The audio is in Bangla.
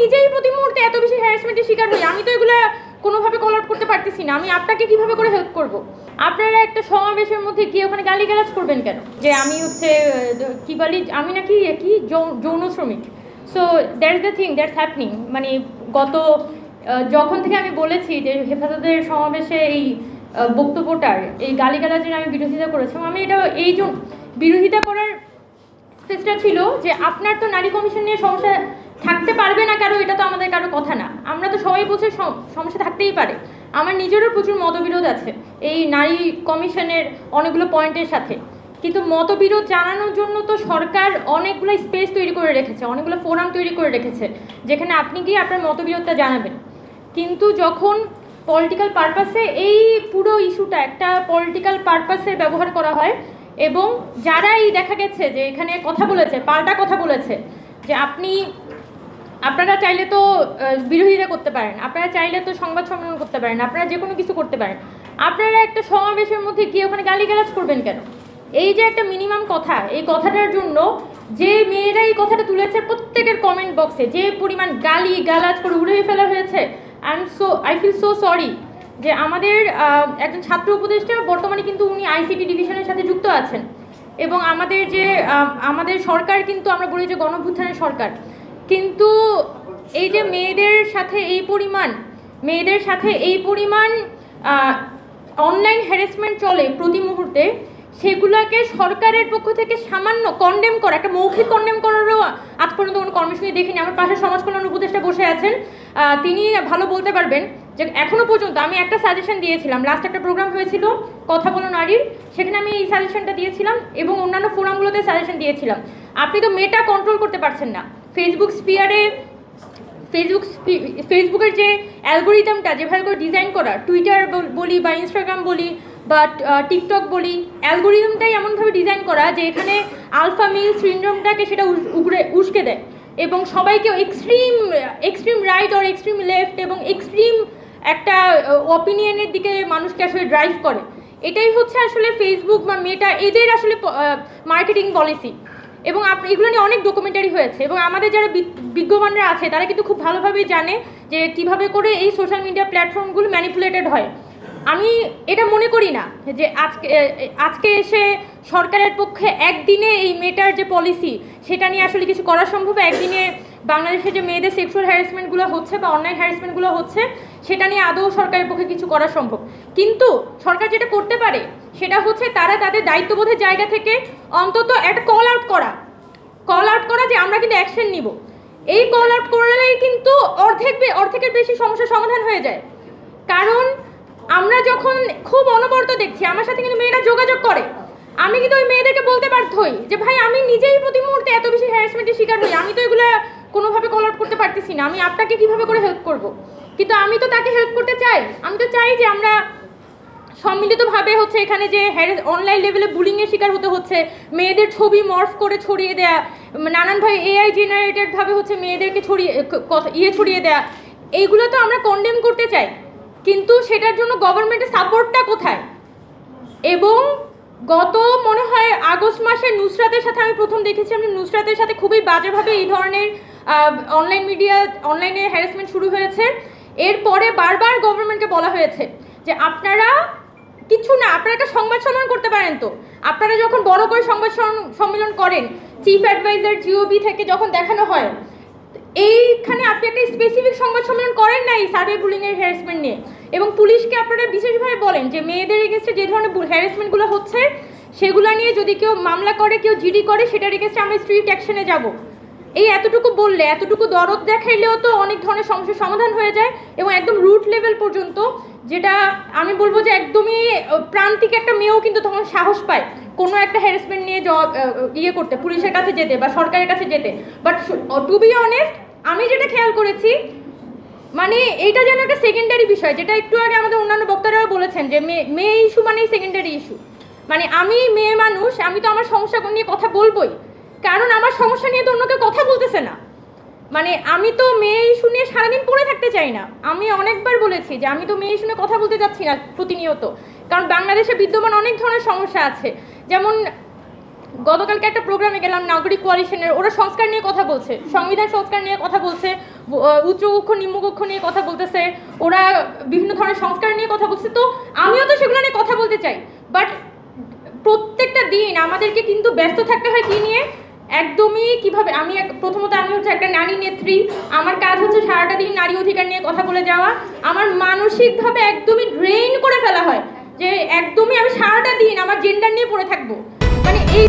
নিজেই প্রতি মুহূর্তে এত বেশি হ্যারাসমেন্টের শিকার হই, আমি তো এগুলো কোনোভাবে কল আউট করতে পারতেছি না। আমি আপনাকে কিভাবে করে হেল্প করব? আপনারা একটা সমাবেশের মধ্যে গিয়ে ওখানে গালিগালাজ করবেন কেন যে আমি হচ্ছে কি বলি, আমি নাকি কি যৌন শ্রমিক? So that's the thing that's happening. মানে গত যখন থেকে আমি বলেছি যে হেফাজতের সমাবেশে এই বক্তব্যটার এই গালিগালাজের আমি বিরোধিতা করেছিলাম, আমি এটা এই বিরোধিতা করার চেষ্টা ছিল যে আপনার তো নারী কমিশন নিয়ে সমস্যা থাকতে পারবে না কারো, এটা তো আমাদের কারো কথা না। আমরা তো সবাই বলছি সমস্যা থাকতেই পারে। আমার নিজেরও প্রচুর মতবিরোধ আছে এই নারী কমিশনের অনেকগুলো পয়েন্টের সাথে, কিন্তু মতবিরোধ জানানোর জন্য তো সরকার অনেকগুলো স্পেস তৈরি করে রেখেছে, অনেকগুলো ফোরাম তৈরি করে রেখেছে যেখানে আপনি গিয়ে আপনার মতবিরোধটা জানাবেন। কিন্তু যখন পলিটিক্যাল পারপাসে এই পুরো ইস্যুটা একটা পলিটিক্যাল পারপাসে ব্যবহার করা হয় এবং যারা এই দেখা গেছে যে এখানে কথা বলেছে, পাল্টা কথা বলেছে যে আপনারা চাইলে তো বিরোধিতা করতে পারেন, আপনারা চাইলে তো সংবাদ সম্মেলন করতে পারেন, আপনারা যে কোনো কিছু করতে পারেন, আপনারা একটা সমাবেশের মধ্যে গিয়ে ওখানে গালিগালাজ করবেন কেন? এই যে একটা মিনিমাম কথা, এই কথাটার জন্য যে মেয়েরা এই কথাটা তুলেছে প্রত্যেকের কমেন্ট বক্সে যে পরিমাণ গালি গালাজ করে উড়িয়ে ফেলা হয়েছে, আই ফিল সো সরি যে আমাদের একজন ছাত্র উপদেষ্টা বর্তমানে কিন্তু উনি আইসিটি ডিভিশনের সাথে যুক্ত আছেন এবং আমাদের সরকার কিন্তু আমরা বলি যে গণঅভ্যুত্থানের সরকার, কিন্তু এই যে মেয়েদের সাথে এই পরিমাণ অনলাইন হ্যারাসমেন্ট চলে প্রতি মুহূর্তে, সেগুলোকে সরকারের পক্ষ থেকে সামান্য কন্ডেম করা, একটা মৌখিক কন্ডেম করারও আজ পর্যন্ত কোনো কর্মসূচি দেখিনি। আমার পাশে সমাজ কল্যাণ উপদেষ্টা বসে আছেন, তিনি ভালো বলতে পারবেন যে এখনও পর্যন্ত আমি একটা সাজেশন দিয়েছিলাম, লাস্ট একটা প্রোগ্রাম হয়েছিল কথা বলো নারীর, সেখানে আমি এই সাজেশনটা দিয়েছিলাম এবং অন্যান্য ফোরামগুলোতে সাজেশন দিয়েছিলাম। আপনি তো মেটা কন্ট্রোল করতে পারছেন না। ফেসবুকের যে অ্যালগোরিদমটা যেভাবে করে ডিজাইন করা, টুইটার বলি বা ইনস্টাগ্রাম বলি বা টিকটক বলি, অ্যালগোরিদমটাই এমনভাবে ডিজাইন করা যে এখানে আলফা মিল সিনড্রোমটাকে সেটা উস্কে দেয় এবং সবাইকে এক্সট্রিম রাইট আর এক্সট্রিম লেফট এবং এক্সট্রিম একটা অপিনিয়নের দিকে মানুষকে আসলে ড্রাইভ করে। এটাই হচ্ছে আসলে ফেসবুক বা মেটা এদের আসলে মার্কেটিং পলিসি এবং এগুলো নিয়ে অনেক ডকুমেন্টারি হয়েছে এবং আমাদের যারা বিজ্ঞমানরা আছে তারা কিন্তু খুব ভালোভাবে জানে যে কিভাবে করে এই সোশ্যাল মিডিয়া প্ল্যাটফর্মগুলো ম্যানিপুলেটেড হয়। আমি এটা মনে করি না যে আজকে এসে সরকারের পক্ষে একদিনে এই মেটার যে পলিসি সেটা নিয়ে আসলে কিছু করা সম্ভব, একদিনে বাংলাদেশে যে মেয়েদের সেক্সুয়াল হ্যারাসমেন্টগুলো হচ্ছে বা অনলাইন হ্যারাসমেন্টগুলো হচ্ছে সেটা নিয়ে আদৌ সরকারের পক্ষে কিছু করা সম্ভব। কিন্তু সরকার যেটা করতে পারে সেটা হচ্ছে তারা তাদের দায়িত্ববোধের জায়গা থেকে অন্তত একটা কল আউট করা যে আমরা কিন্তু অ্যাকশন নিব। এই কল আউট করলেই কিন্তু অর্ধেকের বেশি সমস্যার সমাধান হয়ে যায়। কারণ আমরা যখন খুব অনবরত দেখছি আমার সাথে কিন্তু মেয়েরা যোগাযোগ করে, আমি কিন্তু ওই মেয়েদেরকে বলতে বাধ্য হই যে ভাই আমি নিজেই প্রতি মুহূর্তে এত বেশি হ্যারাসমেন্টের শিকার হই, আমি তো এগুলো কোনোভাবে কল আউট করতে পারতেছি না, আমি আপনাকে কিভাবে করে হেল্প করব? কিন্তু আমি তো তাকে হেল্প করতে চাই, আমি তো চাই যে আমরা সম্মিলিতভাবে হচ্ছে এখানে যে অনলাইন লেভেলে বুলিংয়ের শিকার হতে হচ্ছে, মেয়েদের ছবি মর্ফ করে ছড়িয়ে দেয়া, নানানভাবে এআই জেনারেটেডভাবে হচ্ছে মেয়েদেরকে ছড়িয়ে দেয়া, এইগুলো তো আমরা কন্ডেম করতে চাই, কিন্তু সেটার জন্য গভর্নমেন্টের সাপোর্টটা কোথায়? এবং গত মনে হয় আগস্ট মাসে নুসরাতের সাথে আমি প্রথম দেখেছি, আমি নুসরাতের সাথে খুবই বাজেভাবে এই ধরনের অনলাইনে হ্যারাসমেন্ট শুরু হয়েছে। এরপরে বারবার গভর্নমেন্টকে বলা হয়েছে যে আপনারা কিছু না, আপনারা একটা সংবাদ সম্মেলন করতে পারেন, তো আপনারা যখন বড় করে সংবাদ সম্মেলন করেন চিফ অ্যাডভাইজার জিওবি থেকে যখন দেখানো হয়, এইখানে আপনি একটা স্পেসিফিক সংবাদ সম্মেলন করেন না এই সাইবার বুলিংয়ের হ্যারাসমেন্ট নিয়ে, এবং পুলিশকে আপনারা বিশেষভাবে বলেন যে মেয়েদের এগেনস্টে যে ধরনের হ্যারাসমেন্টগুলো হচ্ছে সেগুলো নিয়ে যদি কেউ মামলা করে, কেউ জিডি করে, সেটার এগেনস্টে আমরা স্ট্রিক্ট অ্যাকশনে যাব। এই এতটুকু বললে, এতটুকু দরদ দেখাইলেও তো অনেক ধরনের সমস্যার সমাধান হয়ে যায় এবং একদম রুট লেভেল পর্যন্ত, যেটা আমি বলবো যে একদমই প্রান্তিক একটা মেয়েও কিন্তু তখন সাহস পায় কোনো একটা হ্যারাসমেন্ট নিয়ে করতে, পুলিশের কাছে যেতে বা সরকারের কাছে যেতে। বাট টু বি অনেস্ট, আমি যেটা খেয়াল করেছি মানে এইটা যেন একটা সেকেন্ডারি বিষয়, যেটা একটু আগে আমাদের অন্যান্য বক্তারাও বলেছেন যে মেয়ে ইস্যু মানেই সেকেন্ডারি ইস্যু। মানে আমি মেয়ে মানুষ, আমি তো আমার সমস্যা নিয়ে কথা বলবোই, কারণ আমার সমস্যা নিয়ে তো অন্য কেউ কথা বলতেছে না। মানে আমি তো মেয়ে ইস্যু নিয়ে সারাদিন পড়ে থাকতে চাই না। আমি অনেকবার বলেছি যে আমি তো মেয়ে ইস্যু নিয়ে কথা বলতে যাচ্ছি না প্রতিনিয়ত, কারণ বাংলাদেশে বিদ্যমান অনেক ধরনের সমস্যা আছে। যেমন গতকালকে একটা প্রোগ্রামে গেলাম নাগরিক কোয়ালিশনের, ওরা সংস্কার নিয়ে কথা বলছে, সংবিধান সংস্কার নিয়ে কথা বলছে, উচ্চকক্ষ নিম্নকক্ষ নিয়ে কথা বলতেছে, ওরা বিভিন্ন ধরনের সংস্কার নিয়ে কথা বলছে। তো আমিও তো সেগুলো নিয়ে কথা বলতে চাই, বাট প্রত্যেকটা দিন আমাদেরকে কিন্তু ব্যস্ত থাকতে হয় কি নিয়ে, একদমই কিভাবে। প্রথমত আমি হচ্ছে একটা নারী নেত্রী, আমার কাজ হচ্ছে সারাটা দিন নারী অধিকার নিয়ে কথা বলে যাওয়া। আমার মানসিকভাবে একদমই ড্রেইন করে ফেলা হয়, যে একদমই আমি সারাটা দিন আমার জেন্ডার নিয়ে পড়ে থাকবো। মানে এই